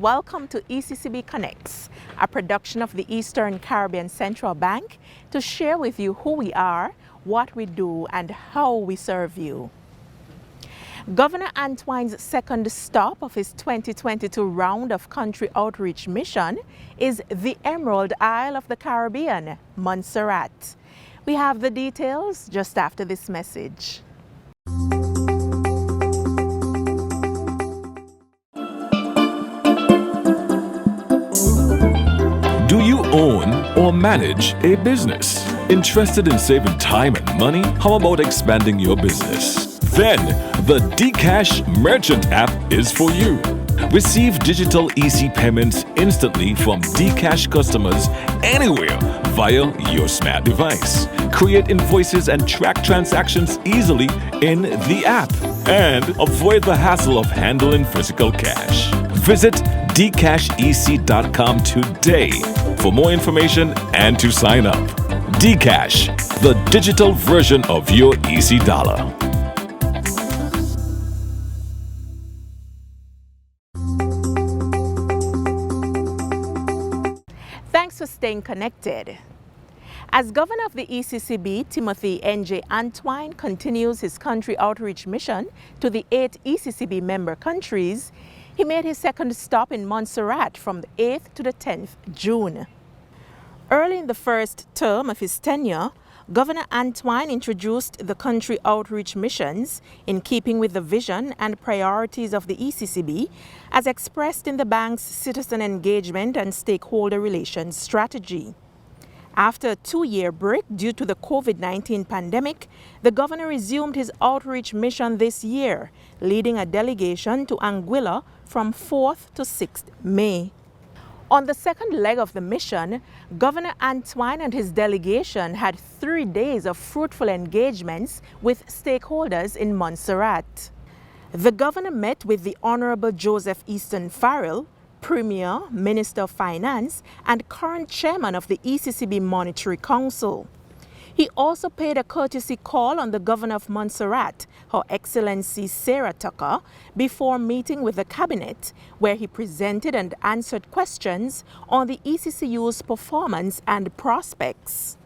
welcome to ECCB Connects, a production of the Eastern Caribbean Central Bank, to share with you who we are, what we do, and how we serve you. Governor Antoine's second stop of his 2022 round of country outreach mission is the Emerald Isle of the Caribbean, Montserrat. We have the details just after this message. Do you own or manage a business? Interested in saving time and money? How about expanding your business? Then the Dcash Merchant app is for you. Receive digital EC payments instantly from Dcash customers anywhere via your smart device. Create invoices and track transactions easily in the app. And avoid the hassle of handling physical cash. Visit dcashec.com today for more information and to sign up. Dcash, the digital version of your EC dollar. Thanks for staying connected. As Governor of the ECCB, Timothy N.J. Antoine continues his country outreach mission to the 8 ECCB member countries, he made his second stop in Montserrat from the 8th to the 10th June. Early in the first term of his tenure, Governor Antoine introduced the country outreach missions in keeping with the vision and priorities of the ECCB as expressed in the bank's citizen engagement and stakeholder relations strategy. After a 2-year break due to the COVID-19 pandemic, the governor resumed his outreach mission this year, leading a delegation to Anguilla from 4th to 6th May. On the second leg of the mission, Governor Antoine and his delegation had 3 days of fruitful engagements with stakeholders in Montserrat. The governor met with the Honorable Joseph Easton Farrell, Premier, Minister of Finance, and current chairman of the ECCB Monetary Council. He also paid a courtesy call on the Governor of Montserrat, Her Excellency Sarah Tucker, before meeting with the Cabinet, where he presented and answered questions on the ECCU's performance and prospects.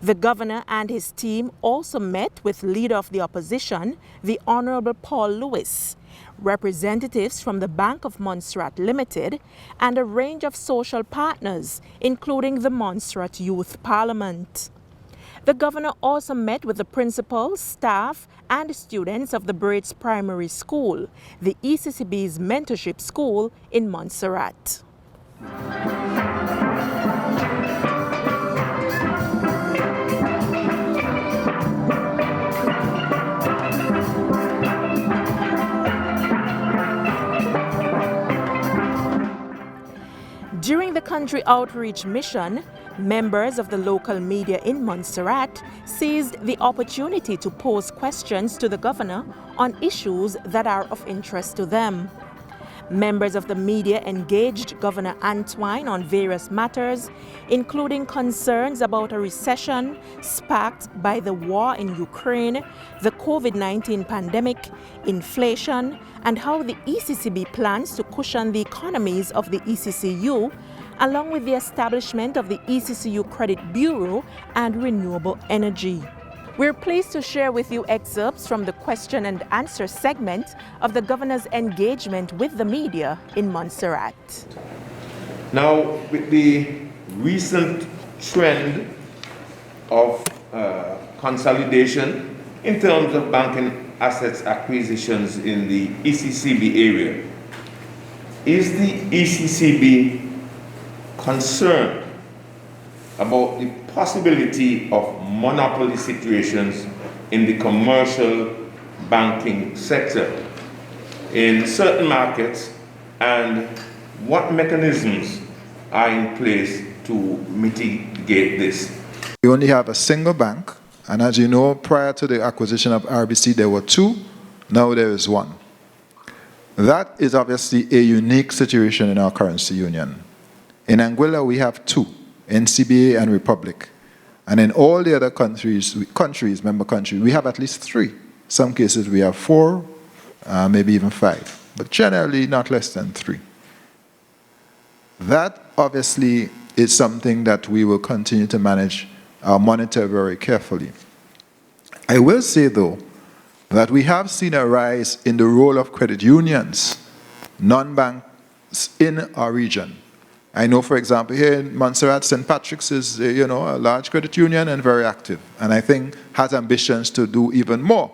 The Governor and his team also met with Leader of the Opposition, the Honorable Paul Lewis, representatives from the Bank of Montserrat Limited, and a range of social partners, including the Montserrat Youth Parliament. The governor also met with the principals, staff, and students of the Braids Primary School, the ECCB's mentorship school in Montserrat. During the country outreach mission, members of the local media in Montserrat seized the opportunity to pose questions to the governor on issues that are of interest to them. Members of the media engaged Governor Antoine on various matters, including concerns about a recession sparked by the war in Ukraine, the COVID-19 pandemic, inflation, and how the ECCB plans to cushion the economies of the ECCU, along with the establishment of the ECCU Credit Bureau and renewable energy. We're pleased to share with you excerpts from the question and answer segment of the governor's engagement with the media in Montserrat. Now, with the recent trend of consolidation in terms of banking assets acquisitions in the ECCB area, is the ECCB concerned about the possibility of monopoly situations in the commercial banking sector in certain markets, and what mechanisms are in place to mitigate this? We only have a single bank, and as you know, prior to the acquisition of RBC there were 2, now there is 1. That is obviously a unique situation in our currency union. In Anguilla we have 2, NCBA and Republic. And in all the other member countries, we have at least 3. Some cases we have 4, maybe even 5, but generally not less than 3. That obviously is something that we will continue to manage, monitor very carefully. I will say, though, that we have seen a rise in the role of credit unions, non-banks in our region. I know, for example, here in Montserrat, St. Patrick's is, a large credit union and very active, and I think has ambitions to do even more.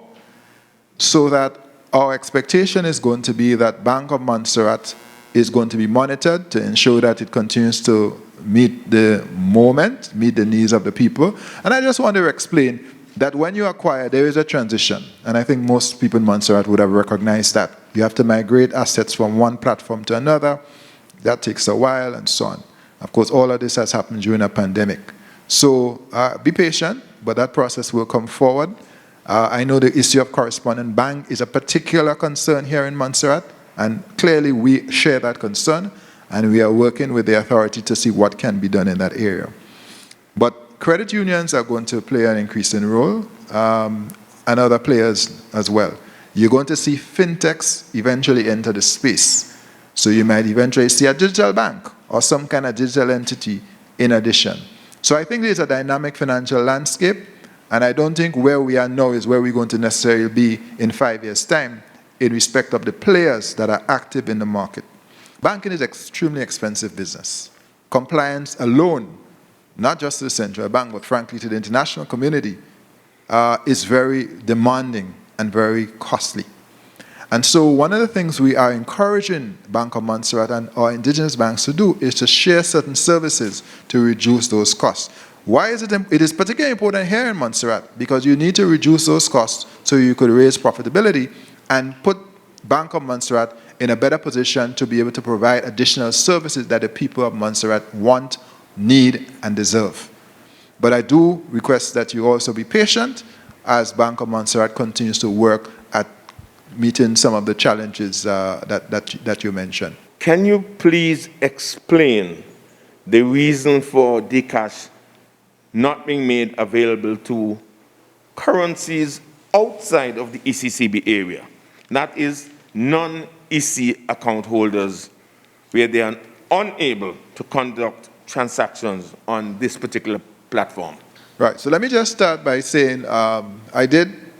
So that our expectation is going to be that Bank of Montserrat is going to be monitored to ensure that it continues to meet the moment, meet the needs of the people. And I just want to explain that when you acquire, there is a transition. And I think most people in Montserrat would have recognized that. You have to migrate assets from one platform to another. That takes a while and so on. Of course, all of this has happened during a pandemic. So be patient, but that process will come forward. I know the issue of correspondent bank is a particular concern here in Montserrat, and clearly we share that concern, and we are working with the authority to see what can be done in that area. But credit unions are going to play an increasing role, and other players as well. You're going to see fintechs eventually enter the space. So you might eventually see a digital bank or some kind of digital entity in addition. So I think there's a dynamic financial landscape, and I don't think where we are now is where we're going to necessarily be in 5 years' time in respect of the players that are active in the market. Banking is extremely expensive business. Compliance alone, not just to the central bank, but frankly to the international community, is very demanding and very costly. And so one of the things we are encouraging Bank of Montserrat and our indigenous banks to do is to share certain services to reduce those costs. Why is it? It is particularly important here in Montserrat because you need to reduce those costs so you could raise profitability and put Bank of Montserrat in a better position to be able to provide additional services that the people of Montserrat want, need, and deserve. But I do request that you also be patient as Bank of Montserrat continues to work at meeting some of the challenges that you mentioned. Can you please explain the reason for Dcash not being made available to currencies outside of the ECCB area? That is, non-EC account holders, where they are unable to conduct transactions on this particular platform. Right, so let me just start by saying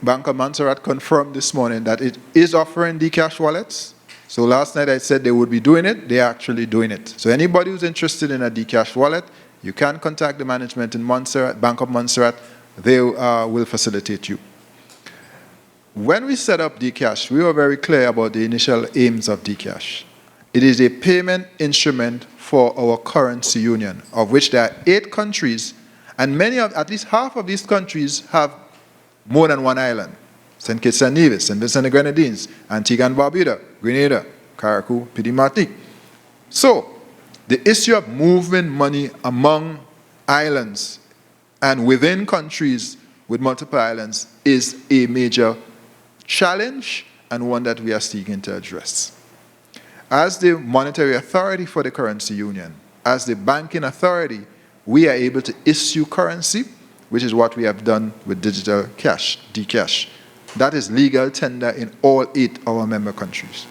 Bank of Montserrat confirmed this morning that it is offering Dcash wallets. So last night I said they would be doing it, they're actually doing it. So anybody who's interested in a Dcash wallet, you can contact the management in Montserrat, Bank of Montserrat, they will facilitate you. When we set up Dcash, we were very clear about the initial aims of Dcash. It is a payment instrument for our currency union, of which there are 8 countries, and at least half of these countries have more than one island. St. Kitts and Nevis, St. Vincent and Grenadines, Antigua and Barbuda, Grenada, Carriacou, Petit Martinique. So, the issue of moving money among islands and within countries with multiple islands is a major challenge and one that we are seeking to address. As the monetary authority for the currency union, as the banking authority, we are able to issue currency, which is what we have done with digital cash, Dcash. That is legal tender in all 8 of our member countries.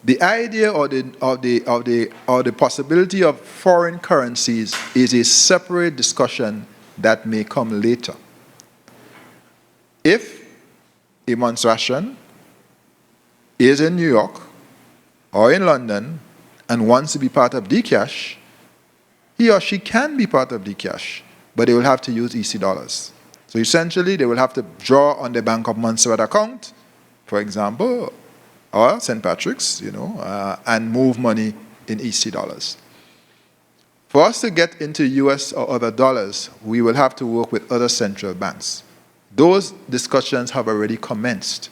The idea or the possibility of foreign currencies is a separate discussion that may come later. If a Montserratian is in New York or in London and wants to be part of Dcash, he or she can be part of Dcash, but they will have to use EC dollars. So essentially, they will have to draw on the Bank of Montserrat account, for example, or St. Patrick's, and move money in EC dollars. For us to get into US or other dollars, we will have to work with other central banks. Those discussions have already commenced,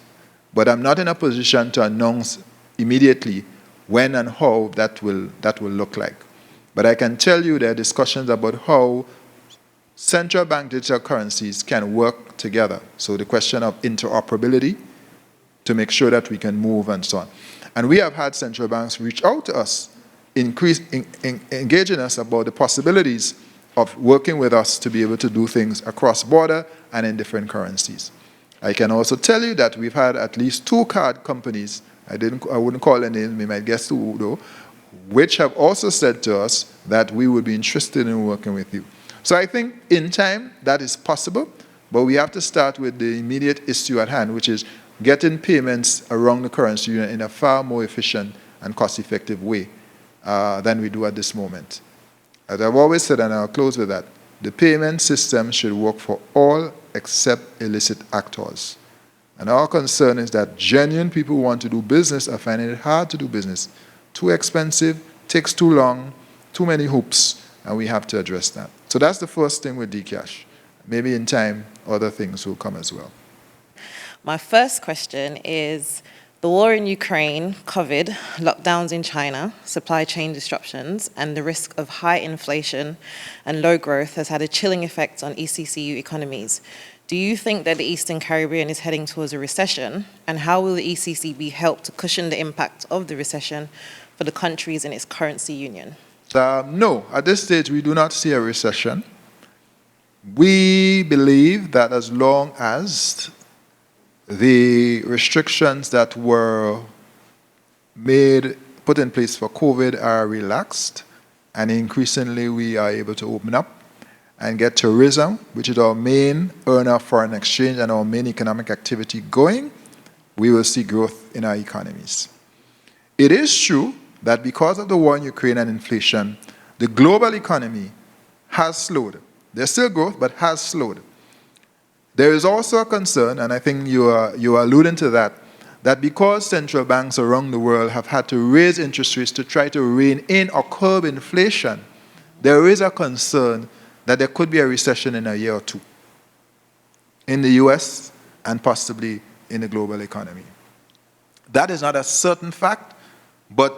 but I'm not in a position to announce immediately when and how that will look like. But I can tell you there are discussions about how central bank digital currencies can work together. So the question of interoperability to make sure that we can move and so on. And we have had central banks reach out to us, engaging us about the possibilities of working with us to be able to do things across border and in different currencies. I can also tell you that we've had at least 2 card companies, I wouldn't call their names, we might guess who though, which have also said to us that we would be interested in working with you. So I think in time that is possible, but we have to start with the immediate issue at hand, which is getting payments around the currency union in a far more efficient and cost-effective way than we do at this moment. As I've always said, and I'll close with that, the payment system should work for all except illicit actors. And our concern is that genuine people who want to do business are finding it hard to do business. Too expensive, takes too long, too many hoops, and we have to address that. So that's the first thing with Dcash. Maybe in time, other things will come as well. My first question is, the war in Ukraine, COVID, lockdowns in China, supply chain disruptions, and the risk of high inflation and low growth has had a chilling effect on ECCU economies. Do you think that the Eastern Caribbean is heading towards a recession? And how will the ECCB help to cushion the impact of the recession for the countries in its currency union? No, at this stage we do not see a recession. We believe that as long as the restrictions that were put in place for COVID are relaxed, and increasingly we are able to open up and get tourism, which is our main earner of foreign exchange and our main economic activity going, we will see growth in our economies. It is true that because of the war in Ukraine and inflation, the global economy has slowed. There's still growth, but has slowed. There is also a concern, and I think you are alluding to that, that because central banks around the world have had to raise interest rates to try to rein in or curb inflation, there is a concern that there could be a recession in a year or two in the US and possibly in the global economy. That is not a certain fact, but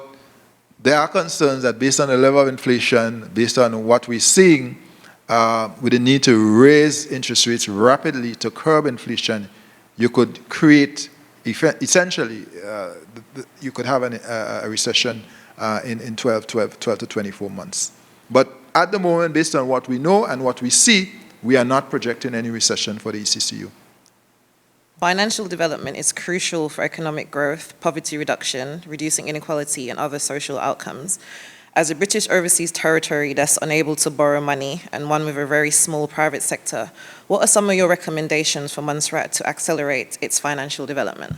there are concerns that based on the level of inflation, based on what we're seeing, with the need to raise interest rates rapidly to curb inflation, you could create, essentially, you could have a recession in 12 to 24 months. But at the moment, based on what we know and what we see, we are not projecting any recession for the ECCU. Financial development is crucial for economic growth, poverty reduction, reducing inequality, and other social outcomes. As a British overseas territory that's unable to borrow money and one with a very small private sector, what are some of your recommendations for Montserrat to accelerate its financial development?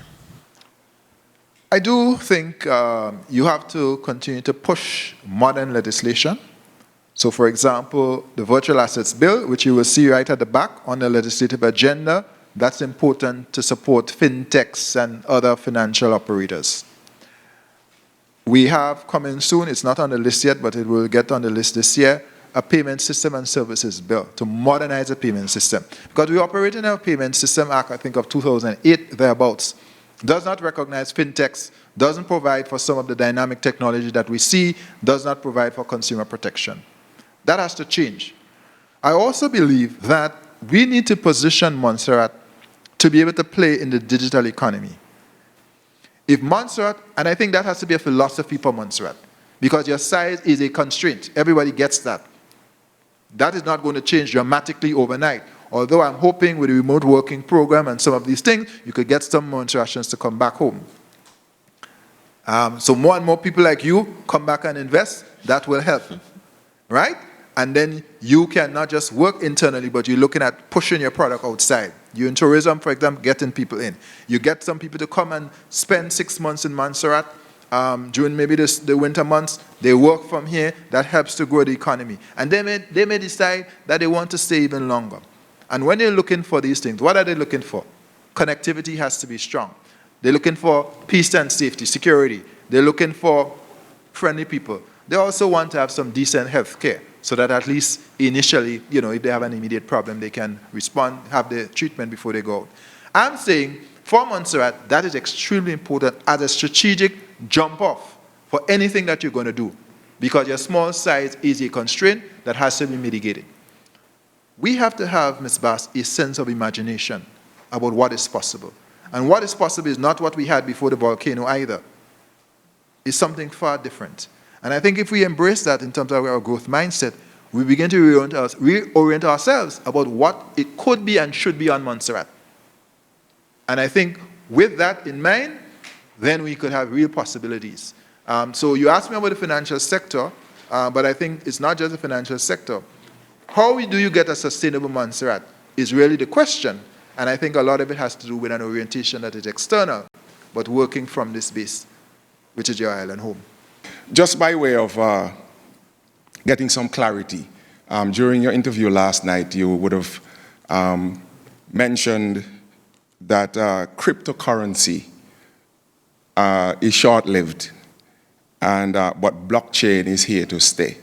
I do think you have to continue to push modern legislation. So, for example, the Virtual Assets Bill, which you will see right at the back on the legislative agenda, that's important to support fintechs and other financial operators. We have coming soon, it's not on the list yet, but it will get on the list this year, a payment system and services bill to modernize the payment system. Because we operate in a payment system act, I think of 2008, thereabouts. Does not recognize fintechs, doesn't provide for some of the dynamic technology that we see, does not provide for consumer protection. That has to change. I also believe that we need to position Montserrat to be able to play in the digital economy. If Montserrat, and I think that has to be a philosophy for Montserrat, because your size is a constraint. Everybody gets that. That is not going to change dramatically overnight. Although I'm hoping with the remote working program and some of these things, you could get some Montserratians to come back home. So more and more people like you come back and invest, that will help, right? And then you can not just work internally, but you're looking at pushing your product outside. You're in tourism, for example, getting people in. You get some people to come and spend 6 months in Montserrat during maybe the winter months. They work from here. That helps to grow the economy. And they may decide that they want to stay even longer. And when they're looking for these things, what are they looking for? Connectivity has to be strong. They're looking for peace and safety, security. They're looking for friendly people. They also want to have some decent health care, so that at least initially, if they have an immediate problem, they can respond, have the treatment before they go out. I'm saying for Montserrat, that is extremely important as a strategic jump off for anything that you're going to do, because your small size is a constraint that has to be mitigated. We have to have, Ms. Bass, a sense of imagination about what is possible. And what is possible is not what we had before the volcano either. It's something far different. And I think if we embrace that in terms of our growth mindset, we begin to reorient ourselves about what it could be and should be on Montserrat. And I think with that in mind, then we could have real possibilities. So you asked me about the financial sector, but I think it's not just the financial sector. How do you get a sustainable Montserrat is really the question. And I think a lot of it has to do with an orientation that is external, but working from this base, which is your island home. Just by way of getting some clarity, during your interview last night, you would have mentioned that cryptocurrency is short-lived, and but blockchain is here to stay.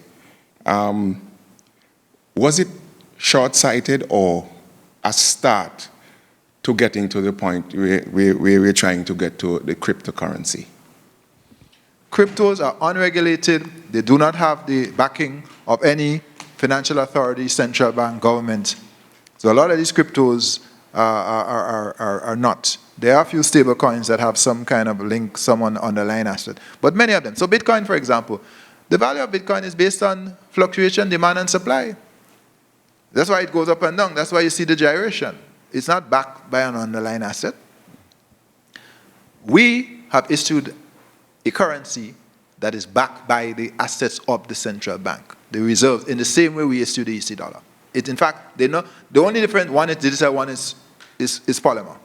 Was it short-sighted or a start to getting to the point where we're trying to get to the cryptocurrency? Cryptos are unregulated. They do not have the backing of any financial authority, central bank, government. So a lot of these cryptos are not. There are a few stable coins that have some kind of link, someone underlying asset, but many of them. So Bitcoin, for example, the value of Bitcoin is based on fluctuation, demand and supply. That's why it goes up and down. That's why you see the gyration. It's not backed by an underlying asset. We have issued a currency that is backed by the assets of the central bank, the reserves, in the same way we issue the EC dollar. In fact, the only difference, one is digital, one is polymer.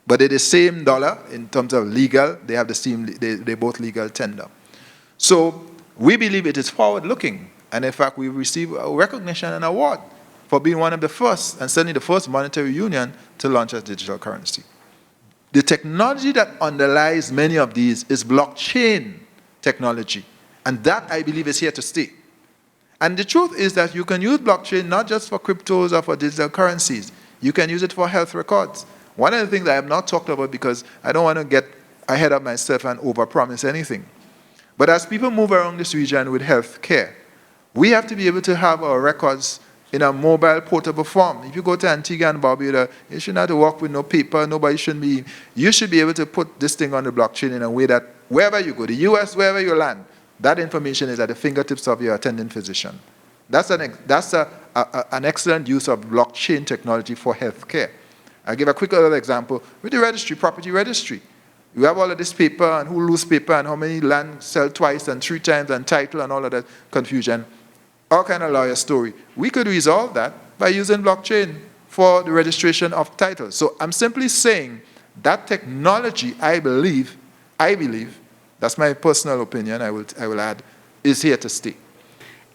But they're the same dollar in terms of legal. They have the same, they're both legal tender. So we believe it is forward-looking. And in fact, we received a recognition and award for being one of the first, and certainly the first monetary union to launch a digital currency. The technology that underlies many of these is blockchain technology. And that, I believe, is here to stay. And the truth is that you can use blockchain not just for cryptos or for digital currencies. You can use it for health records. One of the things I have not talked about, because I don't want to get ahead of myself and overpromise anything. But as people move around this region with health care, we have to be able to have our records in a mobile, portable form. If you go to Antigua and Barbuda, you shouldn't have to walk with no paper, nobody shouldn't be. You should be able to put this thing on the blockchain in a way that wherever you go, the US, wherever you land, that information is at the fingertips of your attending physician. That's an excellent use of blockchain technology for healthcare. I'll give a quick other example with the registry, property registry. You have all of this paper and who lose paper and how many land sell twice and 3 times and title and all of that confusion. All kind of lawyer story. We could resolve that by using blockchain for the registration of titles. So I'm simply saying that technology, I believe, that's my personal opinion, I will add, is here to stay.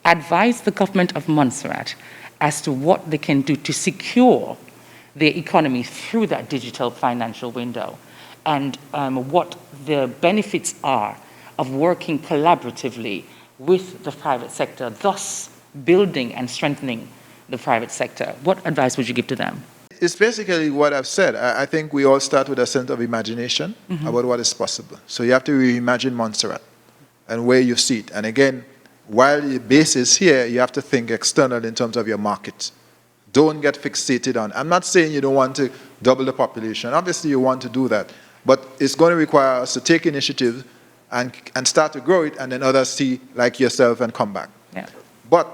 Advise the government of Montserrat as to what they can do to secure their economy through that digital financial window, and what the benefits are of working collaboratively with the private sector, thus building and strengthening the private sector. What advice would you give to them? It's basically what I've said. I think we all start with a sense of imagination about what is possible. So you have to reimagine Montserrat and where you see it. And again, while the base is here, you have to think external in terms of your market. Don't get fixated on. I'm not saying you don't want to double the population. Obviously, you want to do that. But it's going to require us to take initiative and start to grow it, and then others see, like yourself, and come back. Yeah. But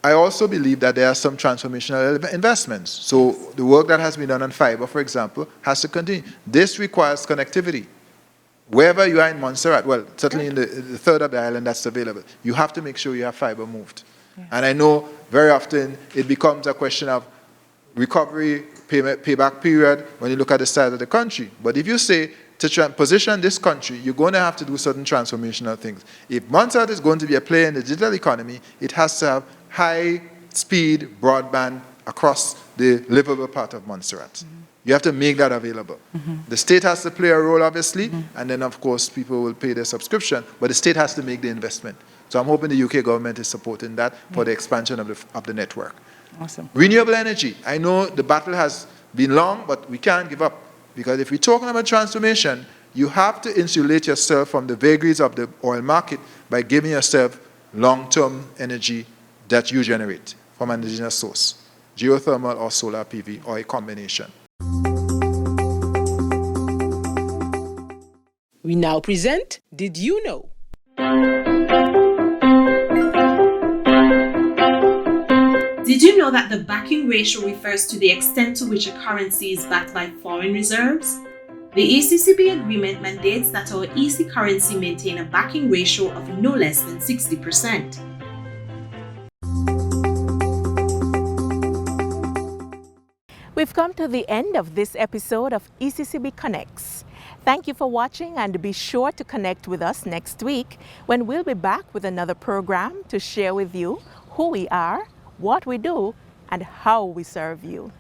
I also believe that there are some transformational investments. So the work that has been done on fiber, for example, has to continue. This requires connectivity. Wherever you are in Montserrat, well, certainly in the third of the island that's available, you have to make sure you have fiber moved. Yeah. And I know very often it becomes a question of recovery, payback period when you look at the size of the country. But if you say to position this country, you're going to have to do certain transformational things. If Montserrat is going to be a player in the digital economy, it has to have high-speed broadband across the livable part of Montserrat. You have to make that available. The state has to play a role, obviously, and then, of course, people will pay their subscription, but the state has to make the investment. So I'm hoping the UK government is supporting that for the expansion of the network. Awesome. Renewable energy. I know the battle has been long, but we can't give up. Because if we're talking about transformation, you have to insulate yourself from the vagaries of the oil market by giving yourself long-term energy that you generate from an indigenous source, geothermal or solar PV or a combination. We now present Did You Know? Did you know that the backing ratio refers to the extent to which a currency is backed by foreign reserves? The ECCB agreement mandates that our EC currency maintain a backing ratio of no less than 60%. We've come to the end of this episode of ECCB Connects. Thank you for watching, and be sure to connect with us next week when we'll be back with another program to share with you who we are, what we do, and how we serve you.